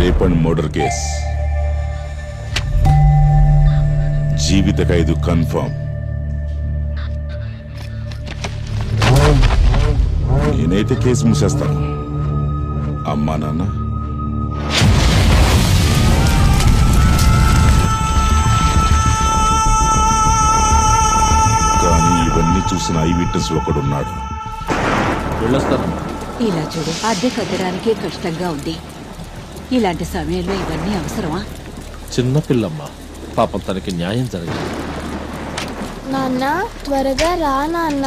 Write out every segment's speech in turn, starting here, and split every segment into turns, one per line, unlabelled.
Rape and murder case, జీవిత ఖైదు confirm. నేనైతే case మూసేస్తాను. అమ్మా నాన్న కానీ ఇవన్నీ చూసిన ఐ విట్నెస్ ఒకడున్నాడు.
ఇలా చూడు, అద్దె కట్టడానికే కష్టంగా ఉంది. ఇలాంటి సమయంలో ఇవన్నీ అవసరమా?
చిన్నపిల్లమ్మ, పాపం తనకి న్యాయం జరగాలి.
నాన్న త్వరగా రా నాన్న,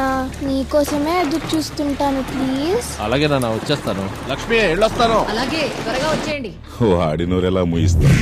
నీకోసమే ఎదురు చూస్తుంటాను ప్లీజ్.
అలాగే నాన్న, వచ్చేస్తాను. లక్ష్మి వెళ్ళొస్తాను.
అలాగే త్వరగా వచ్చేయండి.
వాడినోరెలా ముయిస్తాను.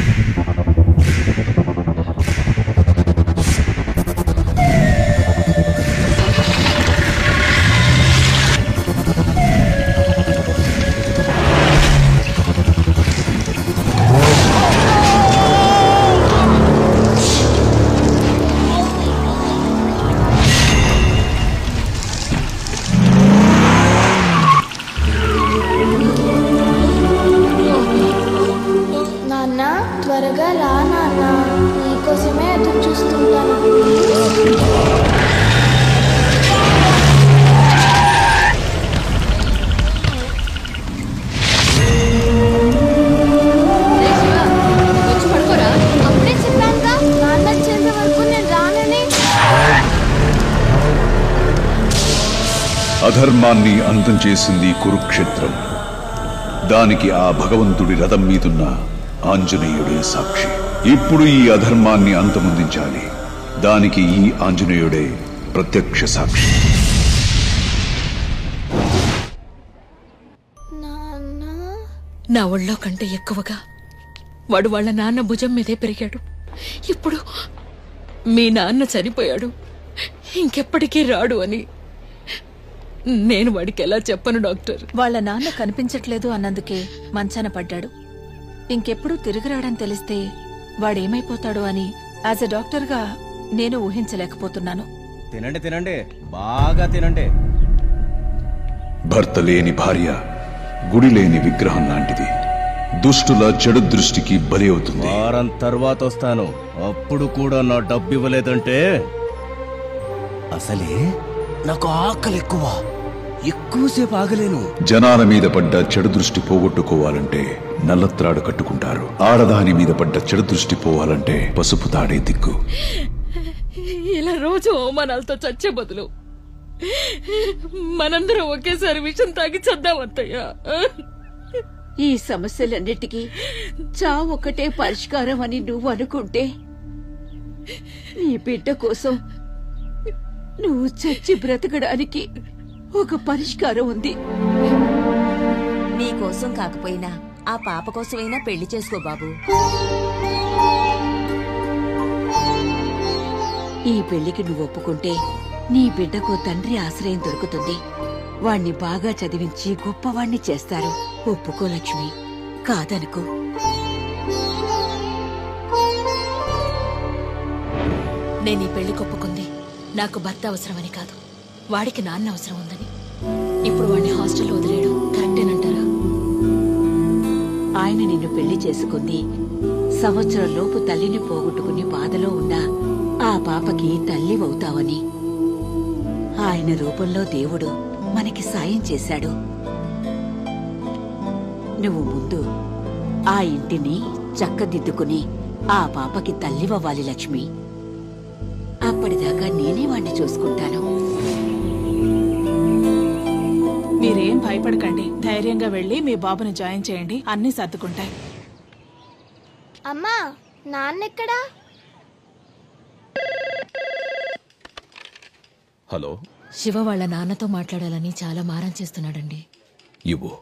త్వరగా రా నాన్న, నీకోసమే ఎదురు చూస్తుంటాను. అప్పుడే చెప్పానుగా నాన్న వచ్చేంత వరకు నేను రానని.
అధర్మాన్ని అంతం చేసింది కురుక్షేత్రం. దానికి ఆ భగవంతుడి రథం మీదున్న ఆంజనేయుడే సాక్షి. ఇప్పుడు ఈ అధర్మాన్ని అంతమొందించాలి. దానికి ఈ ఆంజనేయుడే ప్రత్యక్ష సాక్షి.
నా ఒళ్ళో కంటే ఎక్కువగా వాడు వాళ్ళ నాన్న భుజం మీదే పెరిగాడు. ఇప్పుడు మీ నాన్న చనిపోయాడు, ఇంకెప్పటికీ రాడు అని నేను వాడికి ఎలా చెప్పను డాక్టర్?
వాళ్ళ నాన్న కనిపించట్లేదు అన్నందుకే మంచాన పడ్డాడు. ఇంకెప్పుడు తిరిగి రావడం తెలిస్తే వాడేమైపోతాడు అని యాజ్ ఎ డాక్టర్గా నేను ఊహించలేకపోతున్నాను.
తినండి తినండి, బాగా తినండి.
భర్త లేని భార్య గుడి లేని విగ్రహం లాంటిది. దుష్టుల చెడు దృష్టికి బలి అవుతుంది.
వారం తర్వాత వస్తాను. అప్పుడు కూడా నా డబ్బు ఇవ్వలేదంటే అసలే నాకు ఆకలి ఎక్కువసేపు ఆగలేను.
జనాల మీద పడ్డ చెడు దృష్టి పోగొట్టుకోవాలంటే నల్లత్రాడు కట్టుకుంటారు. ఆడదాని మీద పడ్డ చెడు దృష్టి పోవాలంటే పసుపు తాడే దిక్కు.
ఇలా రోజు అవమానాలతో చచ్చే బదులు మనందరం ఒకేసారి విషం తాగి చద్దామత్తయ్యా.
ఈ సమస్యలన్నిటికీ చావు ఒక్కటే పరిష్కారం అని నువ్వు అనుకుంటే నీ బిడ్డ కోసం నువ్వు చచ్చి బ్రతకడానికి ఒక పరిష్కారం ఉంది.
నీ కోసం కాకపోయినా ఆ పాప కోసమైనా పెళ్లి చేసుకో బాబు.
ఈ పెళ్లికి నువ్వు ఒప్పుకుంటే నీ బిడ్డకు తండ్రి ఆశ్రయం దొరుకుతుంది. వాణ్ణి బాగా చదివించి గొప్పవాణ్ణి చేస్తారు. ఒప్పుకో లక్ష్మి, కాదనుకో.
నేను ఈ పెళ్లి కొప్పుకుంది నాకు భర్త అవసరమని కాదు, వాడికి నాన్న అవసరం ఉందని. ఇప్పుడు వాడిని హాస్టల్లో వదిలేయడం కరెక్టేనంటారా?
ఆయన నిన్ను పెళ్లి చేసుకుంది సంవత్సరంలోపు తల్లిని పోగొట్టుకుని బాధలో ఉన్న ఆ పాపకి తల్లి అవుతావని. ఆయన రూపంలో దేవుడు మనకి సాయం చేశాడు. నువ్వు ముందు ఆ ఇంటిని చక్కదిద్దుకుని ఆ పాపకి తల్లివ్వాలి లక్ష్మి. అప్పటిదాకా నేనే వాణ్ణి చూసుకుంటాను.
మీరేం భయపడకండి, ధైర్యంగా వెళ్ళి మీ బాబుని జాయిన్ చేయండి, అన్నీ సర్దుకుంటాయి.
అమ్మా, నాన్నెక్కడా?
హలో,
శివ వాళ్ళ నాన్నతో మాట్లాడాలని చాలా మారం చేస్తున్నాడండి.
ఇవ్వు.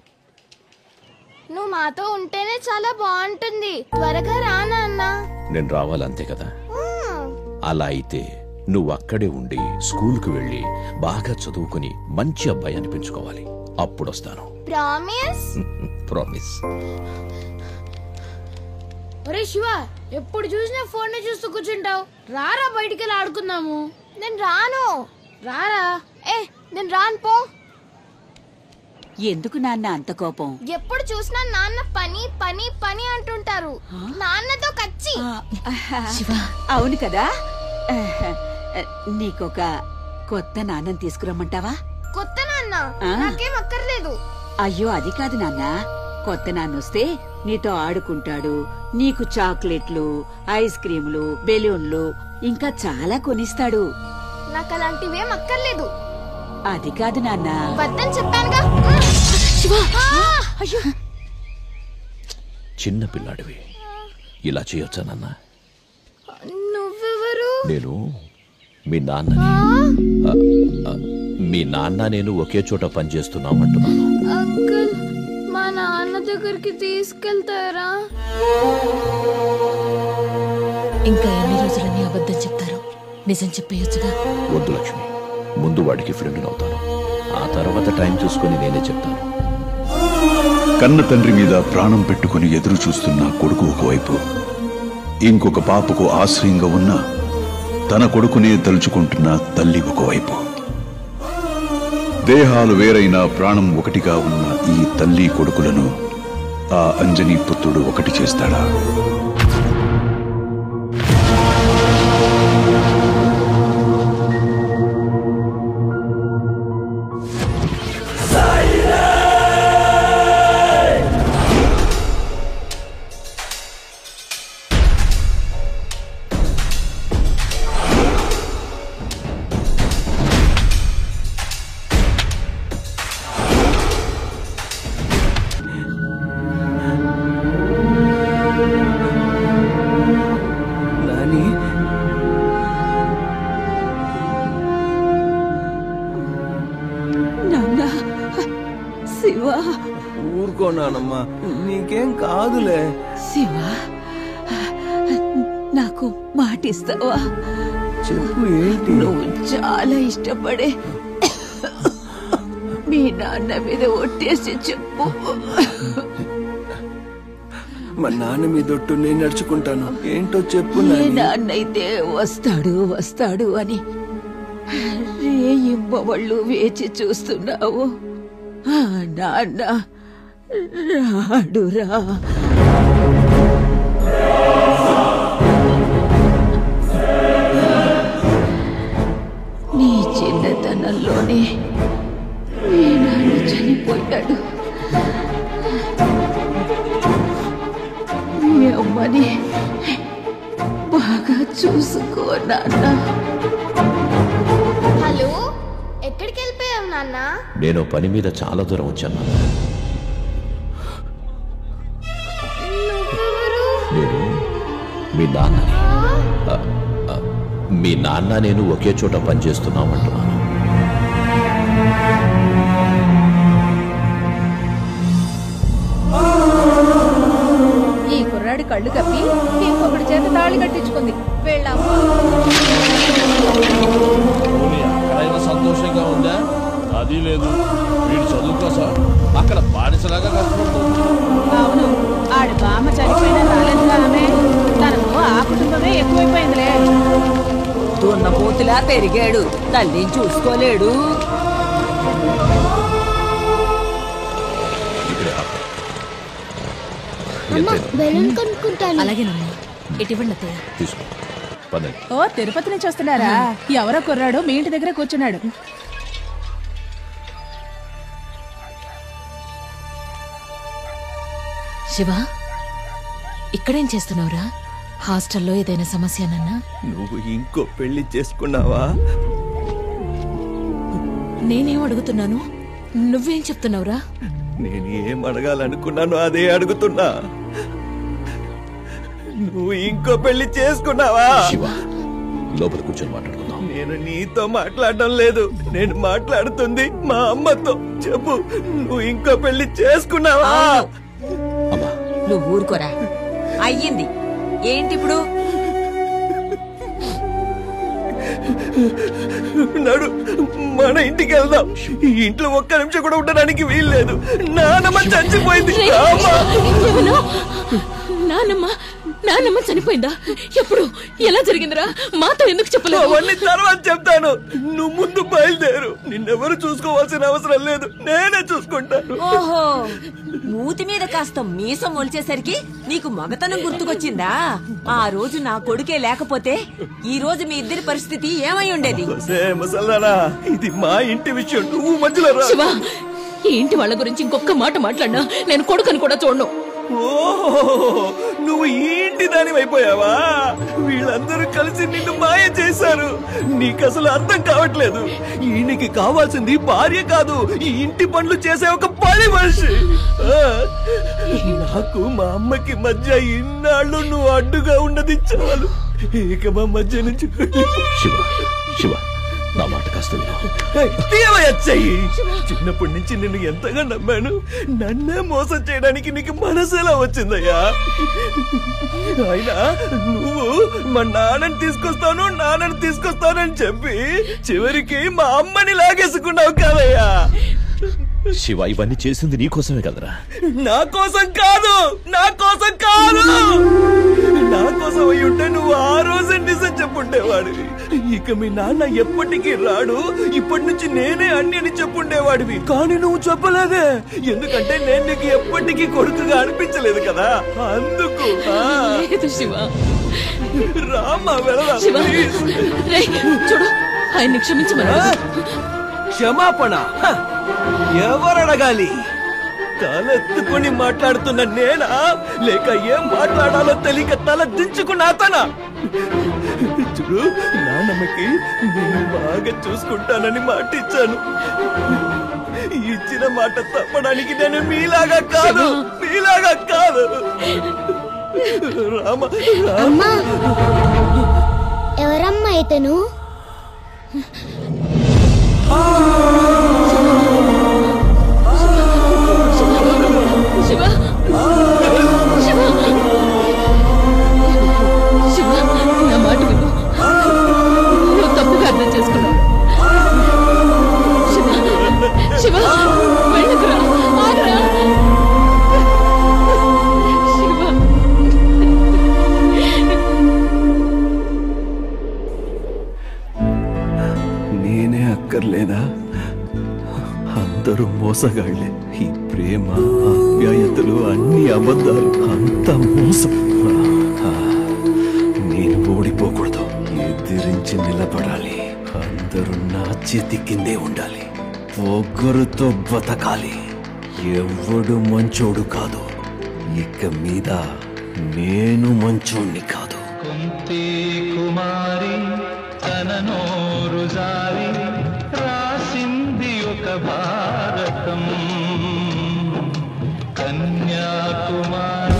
నువ్వు మాతో ఉంటేనే చాలా బాగుంటుంది. త్వరగా రా నాన్న.
నేను రావాలంతే కదా? అలా అయితే నువ్వు అక్కడే ఉండి స్కూల్కి వెళ్ళి బాగా చదువుకుని మంచి అబ్బాయి అనిపించుకోవాలి. అప్పుడొస్తాను.
ప్రామిస్?
ప్రామిస్.
ఒరే శివ, ఎప్పుడు చూసినా ఫోన్ చూస్తూ కూర్చుంటావు. రారా బయటికి వెళ్ళి ఆడుకుందాము. నేను రాను. రారా. నేను రాను పో.
ఎందుకు నాన్న అంత కోపం?
ఎప్పుడు చూసినా నాన్న పని పని పని అంటుంటారు. నాన్నతో కచ్చి.
అవును కదా. నీకొక కొత్త నాన్నని తీసుకురమ్మంటావా?
కొత్త నాన్న నాకేం అక్కర్లేదు.
అయ్యో అది కాదు నాన్న, కొత్త నాన్న వస్తే నీతో ఆడుకుంటాడు, నీకు చాక్లెట్లు, ఐస్ క్రీములు, బెలూన్లు ఇంకా చాలా కొనిస్తాడు.
నాకు అలాంటివేం అక్కర్లేదు.
అది కాదు నాన్న.
వద్దని చెప్పానుగా.
చిన్న పిల్లాడివి, ఇలా చేయొచ్చా నాన్న?
నువ్వెవరు?
నేను మీ నాన్నని. మీ నాన్న నేను ఒకే చోట పనిచేస్తున్నామంటున్నాను.
అంకుల్, మా నాన్న దగ్గరికి తీసుకెళ్తారా?
ఇంకా ఎన్ని రోజులని అబద్ధం చెప్తారు? నిజం చెప్పేయొచ్చుగా.
వద్దు లక్ష్మి, ముందు వాడికి ఫ్రెండ్ అవుతాను, ఆ తర్వాత టైం చూసుకుని నేనే చెప్తాను.
కన్న తండ్రి మీద ప్రాణం పెట్టుకుని ఎదురు చూస్తున్న కొడుకు ఒకవైపు, ఇంకొక పాపకు ఆశ్రయంగా ఉన్న తన కొడుకునే తలుచుకుంటున్న తల్లి ఒకవైపు. దేహాలు వేరైన ప్రాణం ఒకటిగా ఉన్న ఈ తల్లి కొడుకులను ఆ అంజనీ పుత్రుడు ఒకటి చేస్తాడా?
ఊరుకోనానమ్మా, నీకేం కాదులే.
శివ, నాకు మాటిస్తావా?
చెప్పు. ఏంటి?
నువ్వు చాలా ఇష్టపడే మీ నాన్న మీద ఒట్టేసి చెప్పు.
మా నాన్న మీద ఒట్టు నేను నడుచుకుంటాను. ఏంటో చెప్పు.
మీ నాన్న అయితే వస్తాడు వస్తాడు అని రేయింబవళ్ళు వేచి చూస్తున్నావు. నాన్న రాడురా. నీ చిన్నతనంలోనే మీ నాన్న చనిపోయాడు. మీ అమ్మని బాగా చూసుకో నాన్న.
హలో, ఎక్కడికి వెళ్ళిపోయావు నాన్న?
నేను పని మీద చాలా దూరం వచ్చాను. నేను మీ నాన్నని. మీ నాన్న నేను ఒకే చోట పనిచేస్తున్నామంటున్నాను.
ఈ కుర్రాడి కళ్ళు కప్పి ఇంకొకటి చేత తాళి కట్టించుకుంది. వెళ్ళాము.
సంతోషంగా ఉందా? అది లేదు. వీడు చదువు కోసం అక్కడ బానిసలాగా కష్టపడుతుంది.
అవును, ఆడి బామ్మ చనిపోయిన రాలేదుగా ఆమె. తనకు ఆ కుటుంబమే ఎక్కువైపోయిందిలే.
దున్నపోతులా పెరిగాడు, తల్లిని చూసుకోలేడు.
అలాగేనమ్మా, ఎటువంటి
తీసుకో.
ఓ, తిరుపతి నుంచి వస్తున్నారా? ఎవరో కుర్రాడు మీ ఇంటి దగ్గర కూర్చున్నాడు.
శివ, ఇక్కడేం చేస్తున్నావురా? హాస్టల్లో ఏదైనా సమస్యనన్నా?
నువ్వు ఇంకో పెళ్లి చేసుకున్నావా?
నేనేం అడుగుతున్నాను, నువ్వేం చెప్తున్నావురా?
నేను ఏం అడగాలనుకున్నాను అదే అడుగుతున్నా. నువ్వు ఇంకో పెళ్లి చేసుకున్నావా?
శివ, లోపల కూర్చొని మాట్లాడుకుందాం.
నేను నీతో మాట్లాడడం లేదు, నేను మాట్లాడుతుంది మా అమ్మతో. చెప్పు, నువ్వు ఇంకో పెళ్లి చేసుకున్నావా?
నువ్వు ఊరుకోరా. అయ్యింది. ఏంటి ఇప్పుడు?
నడు, మన ఇంటికి వెళ్దాం. ఈ ఇంట్లో ఒక్క నిమిషం కూడా ఉండడానికి వీల్లేదు. నానమ్మ చచ్చిపోయింది.
నానమ్మ నాన్నమ్మ చనిపోయిందా? ఎప్పుడు? ఎలా జరిగిందిరా? మాతో ఎందుకు చెప్పలేదు?
అవన్నీ తర్వాత చెప్తాను. నువ్వు ముందు బయలుదేరు. నిన్నెవరు చూసుకోవాల్సిన అవసరం లేదు, నేనే చూసుకుంటాను.
ఓహో, మూతి మీద కాస్త మీసం మొలిచేసరికి నీకు మగతనం గుర్తుకొచ్చిందా? ఆ రోజు నా కొడుకే లేకపోతే ఈ రోజు మీ ఇద్దరి పరిస్థితి ఏమై ఉండేది?
ముసల్లారా, ఇది మా ఇంటి విషయం, నువ్వు మధ్యలో రా.
శివ, ఈ ఇంటి వాళ్ళ గురించి ఇంకొక మాట మాట్లాడినా నేను కొడుకుని కూడా చూడను.
ఓహో, నువ్వు ఈ ఇంటి దాని అయిపోయావా? వీళ్ళందరూ కలిసి నిన్ను మాయ చేశారు. నీకు అసలు అర్థం కావట్లేదు. ఈయనకి కావాల్సింది భార్య కాదు, ఈ ఇంటి పనులు చేసే ఒక పని మనిషి. నాకు మా అమ్మకి మధ్య ఇన్నాళ్ళు నువ్వు అడ్డుగా ఉన్నది చాలు. ఇక మా మధ్య నుంచి
శివ, శివ, నా మాట కాస్త
చెయ్యి. చిన్నప్పటి నుంచి నిన్ను ఎంతగా నమ్మాను. నన్నే మోసం చేయడానికి నీకు మనసు ఎలా వచ్చిందయ్యా? అయినా నువ్వు మా నాన్నని తీసుకొస్తానని చెప్పి చివరికి మా అమ్మని లాగేసుకున్నావు కదయ్యా.
శివ, ఇవన్నీ చేసింది నీకోసమే కదరా?
నా కోసం కాదు. నా కోసం అయి ఉంటే నువ్వు ఆ రోజే నిజం చెప్పుండేవాడివి. ఇక మీ నాన్న ఎప్పటికీ రాడు, ఇప్పటి నుంచి నేనే అన్ని అని చెప్పుండేవాడివి. కానీ నువ్వు చెప్పలేదే, ఎందుకంటే నేను నీకు ఎప్పటికీ కొడుకుగా అనిపించలేదు కదా, అందుకు.
శివ,
రామా వెళదాం.
చూడు, ఆయన్ని క్షమించమని.
క్షమాపణ ఎవరడగాలి? తలెత్తుకుని మాట్లాడుతున్న నేనా, లేక ఏం మాట్లాడాలో తెలియక తల దించుకున్న అతనా? చూడు, నాన్నమ్మకి నేను బాగా చూసుకుంటానని మాట ఇచ్చాను. ఇచ్చిన మాట తప్పడానికి నేను మీలాగా కాదు.
అమ్మా, ఎవరమ్మా ఇతను?
శివ, శివ, శివ, నా మాట విను. నువ్వు తప్పుగా అర్థం చేసుకున్నావు. శివ, శివ, వెళ్ళకురా, ఆగరా. శివ,
నేనే అక్కర్లేదా? అందరూ మోసగాళ్లే. ఈ ప్రేమ, ఆప్యాయతలు అన్ని అబద్ధాలు, అంత మోసం. నేను ఓడిపోకూడదు, ఎదిరించి నిలబడాలి. అందరూ నా చేతి కిందే ఉండాలి. పొగరుతో బతకాలి. ఎవడు మంచోడు కాదు. ఇక మీద నేను మంచోణ్ణి కాదు.
కుంతి కుమారి తన నోరు జారి రాసింది ఒక భారతం. కన్యాకుమారి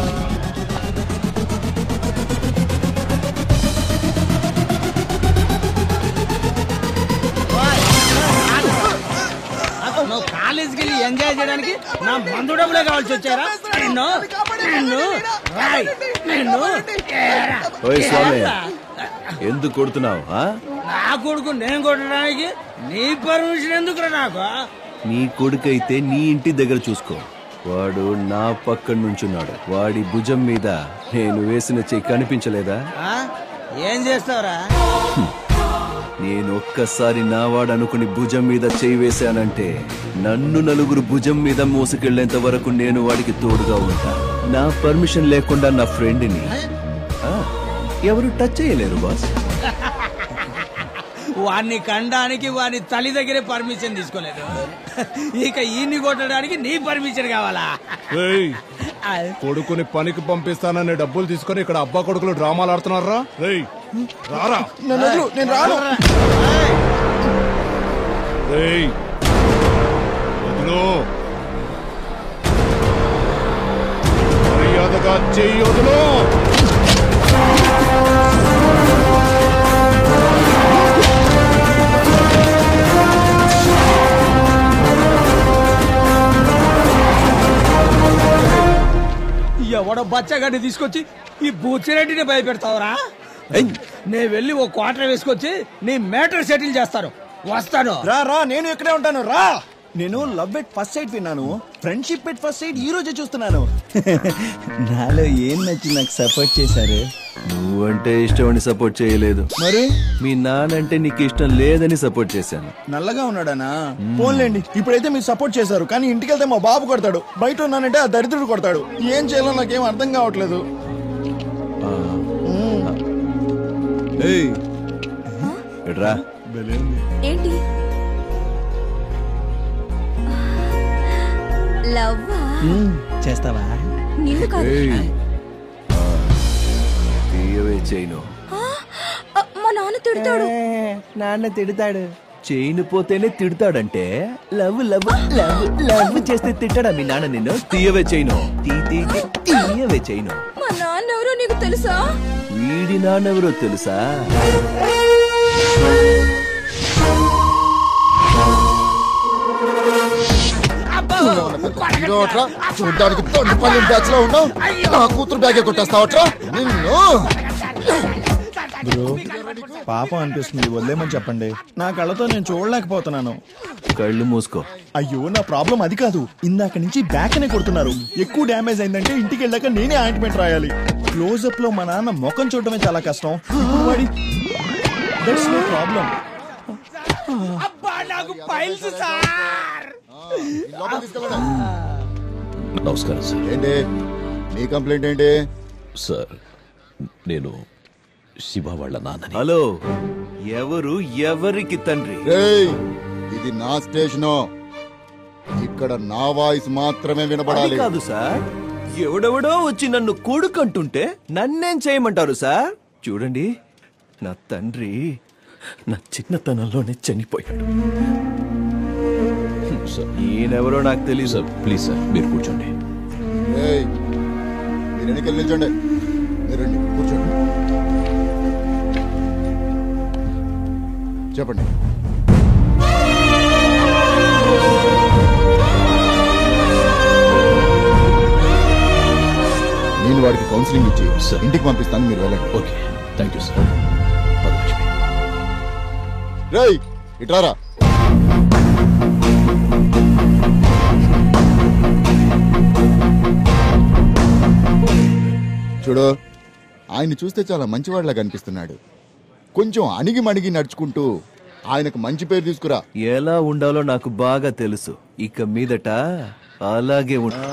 నువ్వు కాలేజీకి వెళ్ళి ఎంజాయ్ చేయడానికి నా మందు డబ్బులే కావాల్సి వచ్చారా?
ఎందుకు కొడుతున్నావు?
నా కొడుకు నేను కొట్టడానికి నీ పర్మిషన్ ఎందుకు? నాకు
నీ కొడుకైతే నీ ఇంటి దగ్గర చూసుకో. వాడు నా పక్కన నుంచున్నాడు. వాడి భుజం మీద నేను వేసిన చెయ్యి కనిపించలేదా?
ఏం చేస్తావురా?
నేను ఒక్కసారి నావాడు అనుకుని భుజం మీద చెయ్యి వేశానంటే నన్ను నలుగురు భుజం మీద మోసుకెళ్లేంత వరకు నేను వాడికి తోడుగా ఉంటా. నా పర్మిషన్ లేకుండా నా ఫ్రెండ్ని ఎవరు టచ్ చేయలేరు బాస్.
వాడిని కండానికి వాడి తల్లి దగ్గరే పర్మిషన్ తీసుకోలేదు. ఇక ఈయన్ని కొట్టడానికి నీ పర్మిషన్ కావాలా?
కొడుకుని పనికి పంపిస్తానని డబ్బులు తీసుకొని ఇక్కడ అబ్బా కొడుకులు డ్రామాలు ఆడుతున్నారా? రారా, నేను రాను. వదులు, మర్యాదగా చెయ్యి వదులు.
ఎవడో బచ్చగాడిని తీసుకొచ్చి ఈ బూచిరెడ్డిని భయపెడతావురా? నేను వెళ్ళి ఓ క్వార్టర్ వేసుకొచ్చి నీ మ్యాటర్ సెటిల్ చేస్తాను. వస్తాను.
రా, నేను ఇక్కడే ఉంటాను. రా.
నేను లవ్ ఎట్ ఫస్ట్ సైట్ విన్నాను, ఫ్రెండ్షిప్ ఎట్ ఫస్ట్ సైట్ ఈ రోజే చూస్తున్నాను. నాలో ఏం నచ్చి నాకు సపోర్ట్ చేశారు? నువ్వంటే ఇష్టమని సపోర్ట్ చేయలేదు, మరి మీ నానంటే నీకు ఇష్టం లేదని సపోర్ట్ చేశాను. నల్లగా ఉన్నాడానా? పోన్లేండి, ఇప్పుడైతే మీరు సపోర్ట్ చేశారు, కానీ ఇంటికి వెళ్తే మా బాబు కొడతాడు, బయట ఉన్నానంటే ఆ దరిద్రుడు కొడతాడు. ఏం చేయాలో నాకేం అర్థం కావట్లేదు.
ఏంటి లవ్వా?
చేస్తావా?
నిన్ను కాదు,
చైను.
మా నాన్న తిడతాడు.
నాన్న తిడతాడు. చైన్ పోతేనే తిడతాడంటే లవ్ లవ్ లవ్ లవ్ చేస్తే తిట్టాడా మీ నాన్న నిన్ను? తీయవే చైను, తీయవే చైను.
మా నాన్న ఎవరో నీకు తెలుసా?
వీడి నాన్నెవరో తెలుసా?
చూడ్డానికి తొండిపల్లి బ్యాచ్ లో ఉన్నావు, నా కూతురు బ్యాగే కొట్టేస్తావట్రా నిన్ను.
బ్రో పాపం అనిపిస్తుంది, వదిలేమని చెప్పండి. నా కళ్ళతో నేను చూడలేకపోతున్నాను. కళ్ళు మూసుకో. అయ్యో నా ప్రాబ్లం అది కాదు, ఇందాక నుంచి బ్యాక్ అనే కొడుతున్నారు. ఎక్కువ డ్యామేజ్ అయిందంటే ఇంటికి వెళ్ళాక నేనే ఆయింట్మెంట్ రాయాలి. క్లోజప్ లో మా నాన్న ముఖం చూడటమే చాలా కష్టం. That's no problem.
నమస్కారం సార్.
ఏంటి నీ కంప్లైంట్ ఏంటి?
సార్ నేను శివ వాళ్ళ నాన్నని.
హలో, ఎవరు ఎవరికి తండ్రి?
ఇది నా స్టేషను, ఇక్కడ నా వాయిస్ మాత్రమే వినపడాలి.
కాదు సార్, ఎవడెవడో వచ్చి నన్ను కొడుకంటుంటే నన్నేం చేయమంటారు సార్? చూడండి, నా తండ్రి నా చిన్నతనంలోనే చనిపోయాడు. ఈయనెవరో నాకు తెలియదు
సార్. ప్లీజ్ సార్ మీరు కూర్చోండి.
మీరు ఎన్నికలు నిల్చోండి, మీరు కూర్చోండి. చెప్పండి. నేను వాడికి కౌన్సిలింగ్ ఇచ్చి ఇంటికి పంపిస్తాను, మీరు వెళ్ళండి.
Okay, thank you sir.
రేయ్ ఇట్రారా. చూడు, ఆయన చూస్తే చాలా మంచివాడిలా కనిపిస్తున్నాడు. కొంచెం అణిగి మణిగి నడుచుకుంటూ ఆయనకు మంచి పేరు తీసుకురా.
ఎలా ఉండాలో నాకు బాగా తెలుసు. ఇక మీదట అలాగే